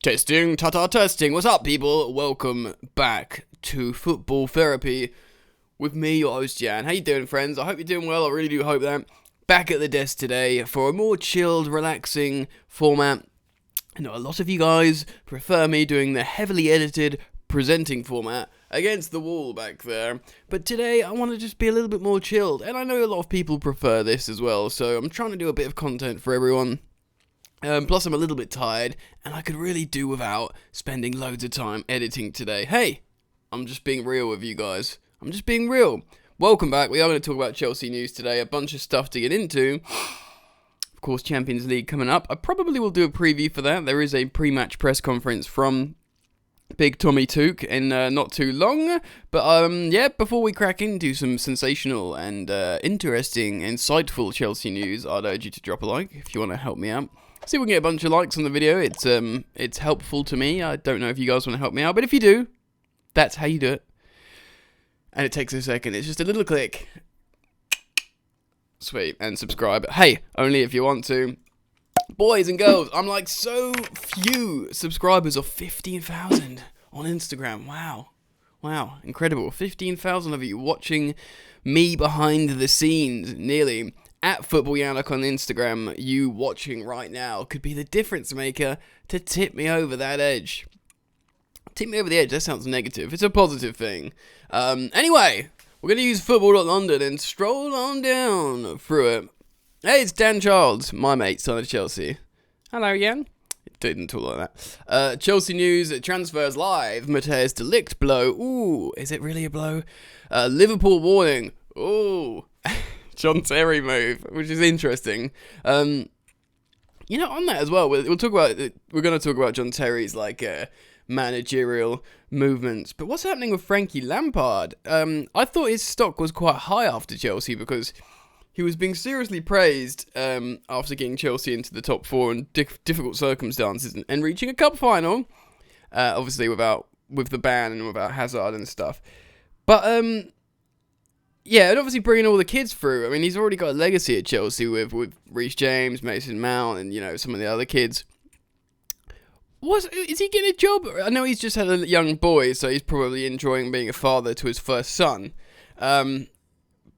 Testing, ta-ta testing. What's up, people? Welcome back to Football Therapy with me, your host, Jan. How you doing, friends? I hope you're doing well. I really do hope that. Back at the desk today for a more chilled, relaxing format. I know a lot of you guys prefer me doing the heavily edited presenting format against the wall back there. But today, I want to just be a little bit more chilled. And I know a lot of people prefer this as well. So I'm trying to do a bit of content for everyone. Plus, I'm a little bit tired, and I could really do without spending loads of time editing today. Hey, I'm just being real with you guys. I'm just being real. Welcome back. We are going to talk about Chelsea news today. A bunch of stuff to get into. Of course, Champions League coming up. I probably will do a preview for that. There is a pre-match press conference from Big Tommy Tuchel in not too long. But before we crack into some sensational and interesting, insightful Chelsea news, I'd urge you to drop a like if you want to help me out. See if we can get a bunch of likes on the video. It's helpful to me. I don't know if you guys want to help me out, but if you do, that's how you do it. And it takes a second. It's just a little click. Sweet. And subscribe. Hey, only if you want to. Boys and girls, I'm like so few subscribers of 15,000 on Instagram. Wow. Incredible. 15,000 of you watching me behind the scenes, nearly. At Football Yannick on Instagram, you watching right now could be the difference maker to tip me over that edge. Tip me over the edge, that sounds negative. It's a positive thing. Anyway, we're going to use football.london and stroll on down through it. Hey, it's Dan Childs, my mate, son of Chelsea. Hello, Jan. It didn't talk like that. Chelsea news, transfers live. Matthijs de Ligt blow. Ooh, is it really a blow? Liverpool warning. Ooh. John Terry move, which is interesting. On that as well, we're going to talk about John Terry's managerial movements. But what's happening with Frankie Lampard? I thought his stock was quite high after Chelsea because he was being seriously praised after getting Chelsea into the top four in difficult circumstances and reaching a cup final. Obviously with the ban and without Hazard and stuff. But yeah, and obviously bringing all the kids through. I mean, he's already got a legacy at Chelsea with Reece James, Mason Mount, and, some of the other kids. Is he getting a job? I know he's just had a young boy, so he's probably enjoying being a father to his first son. But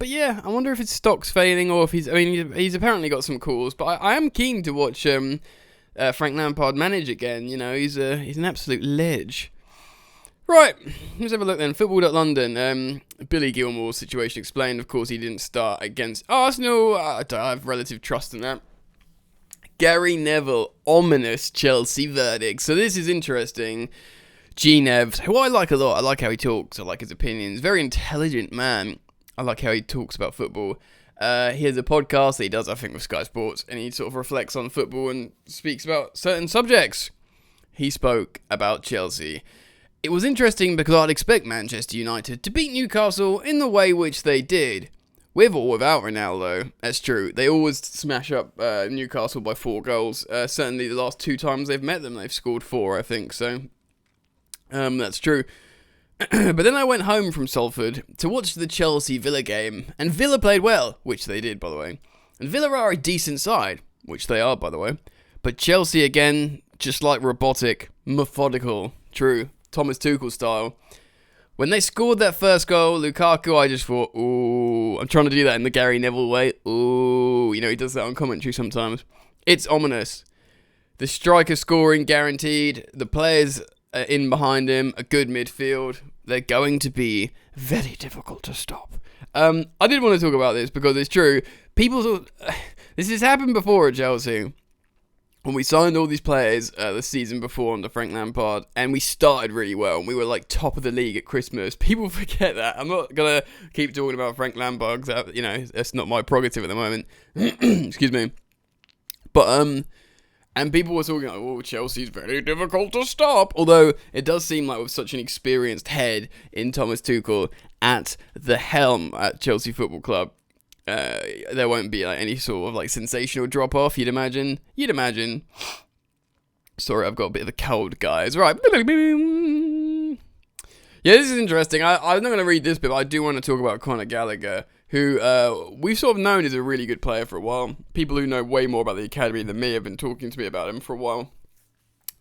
yeah, I wonder if his stock's failing or if he's apparently got some calls. But I am keen to watch Frank Lampard manage again. He's an absolute ledge. Right, let's have a look then. Football.London, Billy Gilmore's situation explained. Of course, he didn't start against Arsenal. I have relative trust in that. Gary Neville, ominous Chelsea verdict. So this is interesting. G-Nev, who I like a lot. I like how he talks. I like his opinions. Very intelligent man. I like how he talks about football. He has a podcast that he does, I think, with Sky Sports. And he sort of reflects on football and speaks about certain subjects. He spoke about Chelsea. It was interesting because I'd expect Manchester United to beat Newcastle in the way which they did. With or without Ronaldo, that's true. They always smash up Newcastle by 4 goals. Certainly the last 2 times they've met them, they've scored 4, I think. So, that's true. But then I went home from Salford to watch the Chelsea-Villa game. And Villa played well, which they did, by the way. And Villa are a decent side, which they are, by the way. But Chelsea, again, just like robotic, methodical, true. Thomas Tuchel style. When they scored that first goal, Lukaku, I just thought, ooh, I'm trying to do that in the Gary Neville way. Ooh, he does that on commentary sometimes. It's ominous. The striker scoring guaranteed. The players in behind him, a good midfield. They're going to be very difficult to stop. I did want to talk about this because it's true. This has happened before at Chelsea. When we signed all these players the season before under Frank Lampard, and we started really well, and we were top of the league at Christmas. People forget that. I'm not going to keep talking about Frank Lampard, because that's not my prerogative at the moment. Excuse me. But, and people were talking like, Chelsea's very difficult to stop. Although, it does seem like with such an experienced head in Thomas Tuchel at the helm at Chelsea Football Club, there won't be any sort of sensational drop off. You'd imagine. Sorry, I've got a bit of a cold, guys. Right. Yeah, this is interesting. I'm not going to read this bit, but I do want to talk about Conor Gallagher, who we've sort of known is a really good player for a while. People who know way more about the academy than me have been talking to me about him for a while.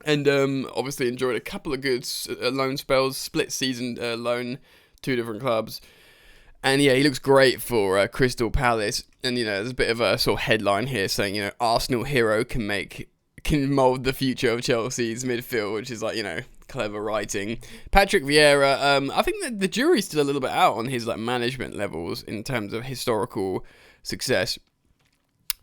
And obviously enjoyed a couple of good loan spells, split season loan, 2 different clubs. And yeah, he looks great for Crystal Palace. And there's a bit of a sort of headline here saying, Arsenal hero can mould the future of Chelsea's midfield, which is clever writing. Patrick Vieira, I think that the jury's still a little bit out on his management levels in terms of historical success.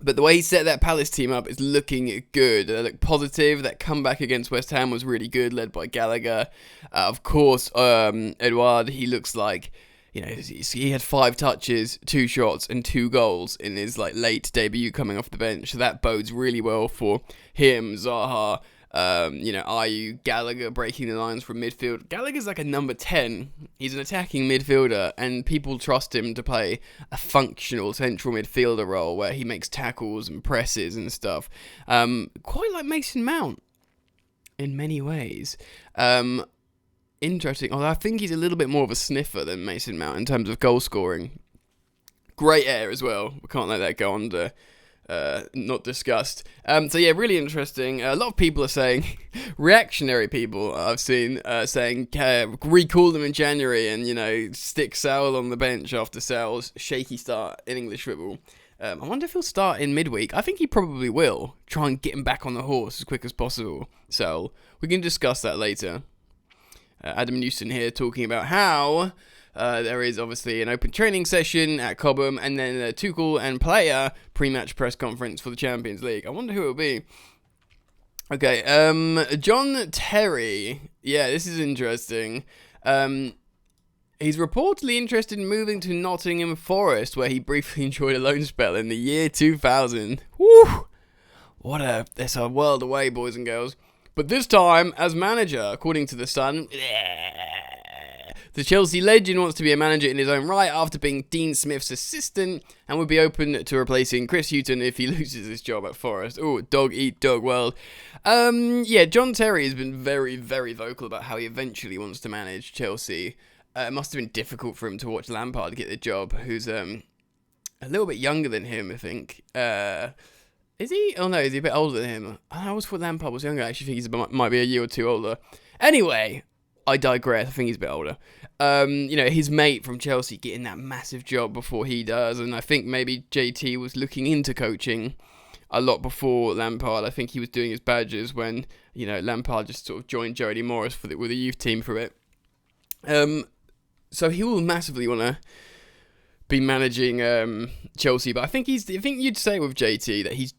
But the way he set that Palace team up is looking good. They look positive. That comeback against West Ham was really good, led by Gallagher. Of course, Edouard, he looks like, he had 5 touches, 2 shots, and 2 goals in his late debut coming off the bench. So that bodes really well for him, Zaha, Ayew, Gallagher breaking the lines from midfield. Gallagher's like a number 10. He's an attacking midfielder, and people trust him to play a functional central midfielder role where he makes tackles and presses and stuff. Quite like Mason Mount in many ways. Interesting, although I think he's a little bit more of a sniffer than Mason Mount in terms of goal scoring. Great air as well. We can't let that go under. Not discussed. So yeah, really interesting. A lot of people are saying, reactionary people I've seen saying, recall them in January and, stick Sowell on the bench after Sowell's shaky start in English football. I wonder if he'll start in midweek. I think he probably will. Try and get him back on the horse as quick as possible, Sowell. We can discuss that later. Adam Newson here talking about how there is obviously an open training session at Cobham and then a Tuchel and player pre-match press conference for the Champions League. I wonder who it will be. Okay, John Terry. Yeah, this is interesting. He's reportedly interested in moving to Nottingham Forest, where he briefly enjoyed a loan spell in the year 2000. Woo! That's a world away, boys and girls. But this time as manager, according to The Sun. The Chelsea legend wants to be a manager in his own right after being Dean Smith's assistant and would be open to replacing Chris Hughton if he loses his job at Forest. Oh, dog eat dog world. Yeah, John Terry has been very, very vocal about how he eventually wants to manage Chelsea. It must have been difficult for him to watch Lampard get the job, who's a little bit younger than him, I think. Is he? Oh no, is he a bit older than him? I always thought Lampard was younger. I actually think he might be a year or 2 older. Anyway, I digress. I think he's a bit older. His mate from Chelsea getting that massive job before he does, and I think maybe JT was looking into coaching a lot before Lampard. I think he was doing his badges when Lampard just sort of joined Jody Morris with the youth team for a bit. So he will massively want to be managing Chelsea, but I think you'd say with JT that he's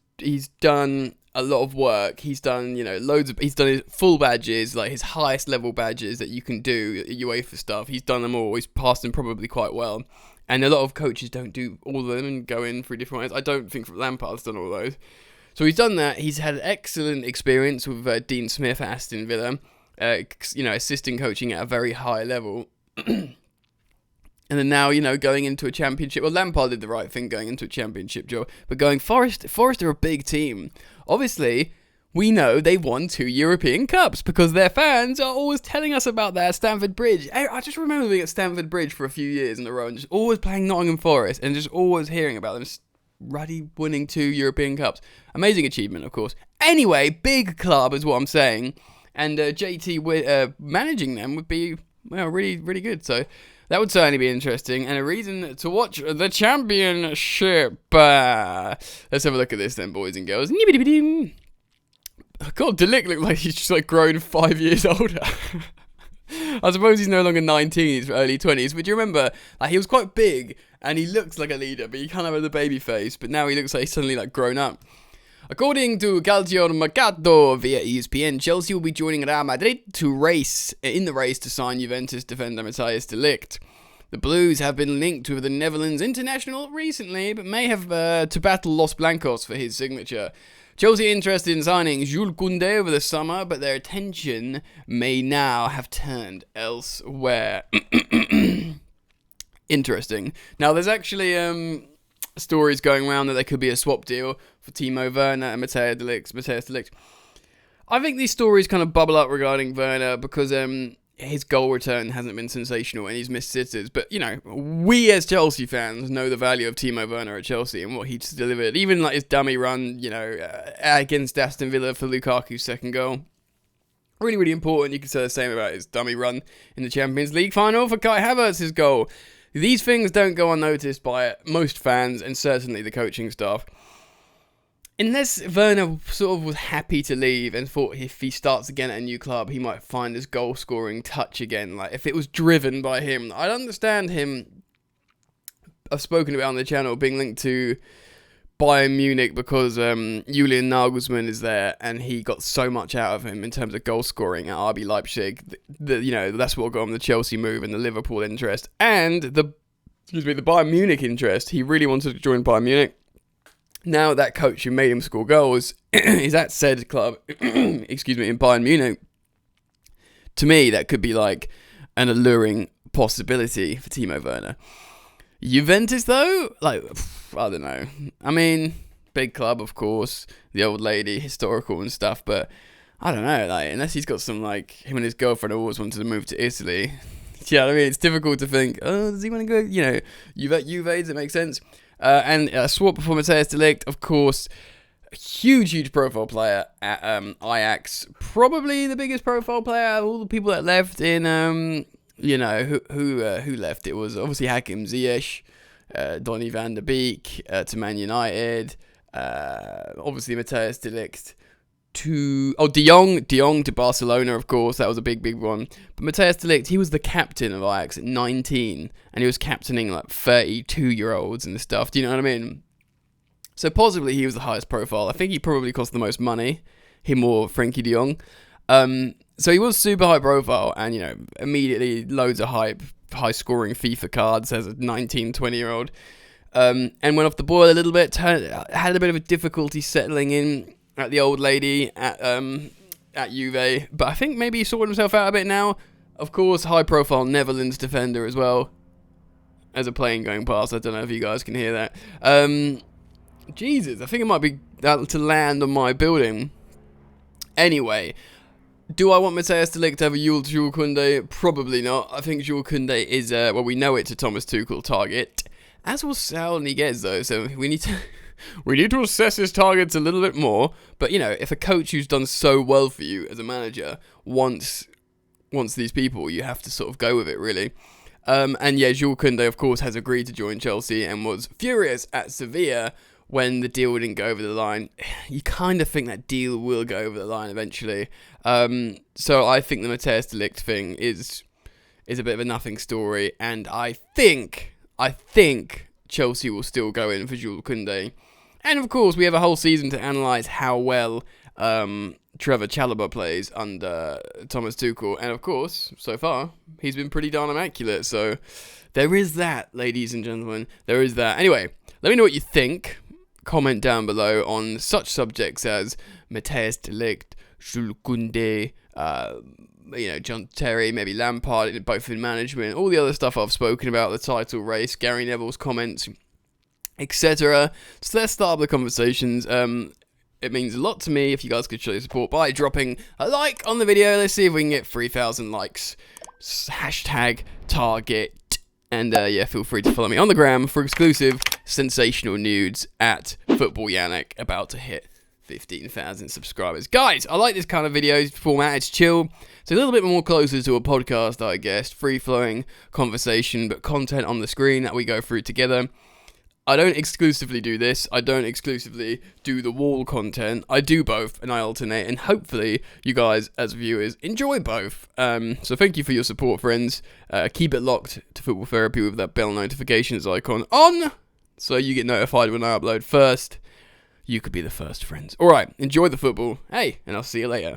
done a lot of work. He's done, he's done his full badges, like his highest level badges that you can do, UEFA stuff. He's done them all. He's passed them probably quite well. And a lot of coaches don't do all of them and go in through different ways. I don't think Lampard's done all those. So he's done that. He's had excellent experience with Dean Smith at Aston Villa, assistant coaching at a very high level. And then now, going into a championship. Well, Lampard did the right thing going into a championship job. But going Forest are a big team. Obviously, we know they won 2 European Cups because their fans are always telling us about that at Stamford Bridge. I just remember being at Stamford Bridge for a few years in a row and just always playing Nottingham Forest and just always hearing about them ruddy winning 2 European Cups. Amazing achievement, of course. Anyway, big club is what I'm saying. And JT managing them would be really, really good. So that would certainly be interesting, and a reason to watch the championship. Let's have a look at this then, boys and girls. God, De Ligt looked like he's just grown 5 years older. I suppose he's no longer 19, he's early 20s. But do you remember, he was quite big, and he looks like a leader, but he kind of had the baby face. But now he looks like he's suddenly grown up. According to Calcio Mercato via ESPN, Chelsea will be joining Real Madrid in the race to sign Juventus defender Matthijs de Ligt. The Blues have been linked with the Netherlands international recently, but may have to battle Los Blancos for his signature. Chelsea are interested in signing Jules Koundé over the summer, but their attention may now have turned elsewhere. Interesting. Now, there's actually stories going around that there could be a swap deal for Timo Werner and Matthijs de Ligt. I think these stories kind of bubble up regarding Werner because his goal return hasn't been sensational and he's missed sitters. But, we as Chelsea fans know the value of Timo Werner at Chelsea and what he's delivered. Even his dummy run, against Aston Villa for Lukaku's second goal. Really, really important. You could say the same about his dummy run in the Champions League final for Kai Havertz's goal. These things don't go unnoticed by most fans and certainly the coaching staff. Unless Werner sort of was happy to leave and thought if he starts again at a new club, he might find his goal-scoring touch again. Like, if it was driven by him, I'd understand him. I've spoken about on the channel being linked to Bayern Munich because Julian Nagelsmann is there and he got so much out of him in terms of goal scoring at RB Leipzig. That's what got him the Chelsea move and the Liverpool interest and the Bayern Munich interest. He really wanted to join Bayern Munich. Now that coach who made him score goals is at said club, in Bayern Munich. To me, that could be like an alluring possibility for Timo Werner. Juventus, though, like, I don't know. I mean, big club, of course, the old lady, historical and stuff, but I don't know, like, unless he's got some, like, him and his girlfriend always wanted to move to Italy. Yeah, I mean, it's difficult to think, does he want to go, Juve, does it make sense? And a swap before Matthijs de Ligt, of course, a huge profile player at Ajax. Probably the biggest profile player out of all the people that left in, who left? It was obviously Hakim Ziyech, Donny van der Beek to Man United, obviously Matthijs de Ligt De Jong to Barcelona, of course, that was a big one. But Matthijs de Ligt, he was the captain of Ajax at 19, and he was captaining like 32-year-olds and stuff. Do you know what I mean? So possibly he was the highest profile. I think he probably cost the most money, him or Frenkie de Jong. So he was super high profile, and immediately loads of hype, high scoring FIFA cards as a 19, 20-year-old, and went off the boil a little bit. Had a bit of a difficulty settling in at the old lady at Juve, but I think maybe he sorted himself out a bit now. Of course, high profile Netherlands defender as well. As a plane going past, I don't know if you guys can hear that. Jesus, I think it might be to land on my building. Anyway, do I want Matthijs de Ligt to have a Jules Koundé? Probably not. I think Jules Koundé is, we know it's a Thomas Tuchel target, as will Saul Niguez though, so we need to assess his targets a little bit more. But, if a coach who's done so well for you as a manager wants these people, you have to sort of go with it, really. And yeah, Jules Koundé, of course, has agreed to join Chelsea and was furious at Sevilla when the deal didn't go over the line. You kind of think that deal will go over the line eventually. So I think the Matthijs de Ligt thing is a bit of a nothing story. And I think Chelsea will still go in for Jules Koundé. And of course, we have a whole season to analyse how well Trevor Chalobah plays under Thomas Tuchel. And of course, so far, he's been pretty darn immaculate. So there is that, ladies and gentlemen. There is that. Anyway, let me know what you think. Comment down below on such subjects as Matthijs de Ligt, Jules Koundé, John Terry, maybe Lampard, both in management, all the other stuff I've spoken about, the title race, Gary Neville's comments, etc. So let's start up the conversations. It means a lot to me if you guys could show your support by dropping a like on the video. Let's see if we can get 3,000 likes. Hashtag target. And feel free to follow me on the gram for exclusive sensational nudes at Football Yannick, about to hit 15,000 subscribers. Guys, I like this kind of video format. It's chill. It's a little bit more closer to a podcast, I guess. Free-flowing conversation, but content on the screen that we go through together. I don't exclusively do this. I don't exclusively do the wall content. I do both, and I alternate, and hopefully you guys, as viewers, enjoy both. So thank you for your support, friends. Keep it locked to Football Therapy with that bell notifications icon on, so you get notified when I upload first. You could be the first, friends. Alright, enjoy the football. Hey, and I'll see you later.